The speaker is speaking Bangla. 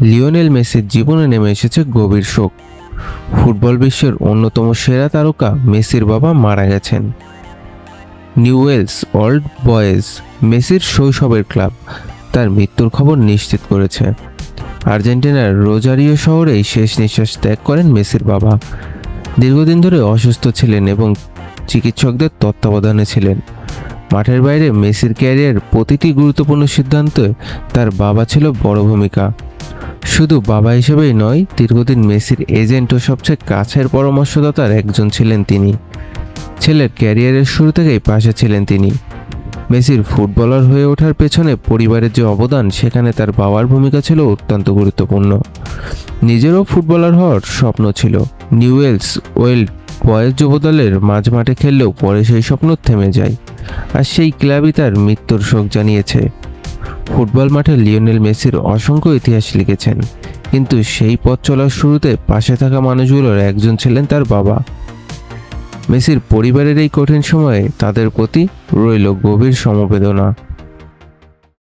লিওনেল মেসির জীবনে নেমে এসেছে গভীর শোক। ফুটবল বিশ্বের অন্যতম সেরা তারকা মেসির বাবা মারা গেছেন। নিউওয়েলস ওল্ড বয়েজ, মেসির শৈশবের ক্লাব, তার মৃত্যুর খবর নিশ্চিত করেছে। আর্জেন্টিনার রোজারিও শহরেই শেষ নিঃশ্বাস ত্যাগ করেন মেসির বাবা। দীর্ঘদিন ধরে অসুস্থ ছিলেন এবং চিকিৎসকদের তত্ত্বাবধানে ছিলেন। মাঠের বাইরে মেসির ক্যারিয়ার প্রতিটি গুরুত্বপূর্ণ সিদ্ধান্তে তার বাবা ছিল বড় ভূমিকা। শুধু বাবা হিসেবেই নয়, দীর্ঘদিন মেসির এজেন্ট ও সবচেয়ে কাছের পরামর্শদাতার একজন ছিলেন তিনি। ছেলের ক্যারিয়ারের শুরু থেকেই পাশে ছিলেন তিনি। মেসির ফুটবলার হয়ে ওঠার পেছনে পরিবারের যে অবদান, সেখানে তার বাবার ভূমিকা ছিল অত্যন্ত গুরুত্বপূর্ণ। নিজেরও ফুটবলার হওয়ার স্বপ্ন ছিল। নিউওয়েলস ওল্ড বয়েজ যুবদলের মাঝমাঠে খেললেও পরে সেই স্বপ্ন থেমে যায়, আর সেই ক্লাবই তার মৃত্যুর শোক জানিয়েছে। ফুটবল মাঠে লিওনেল মেসির অসংখ্য ইতিহাস লিখেছেন, কিন্তু সেই পথ চলার শুরুতে পাশে থাকা মানুষগুলোর একজন ছিলেন তার বাবা। মেসির পরিবারের এই কঠিন সময়ে তাদের প্রতি রইল গভীর সমবেদনা।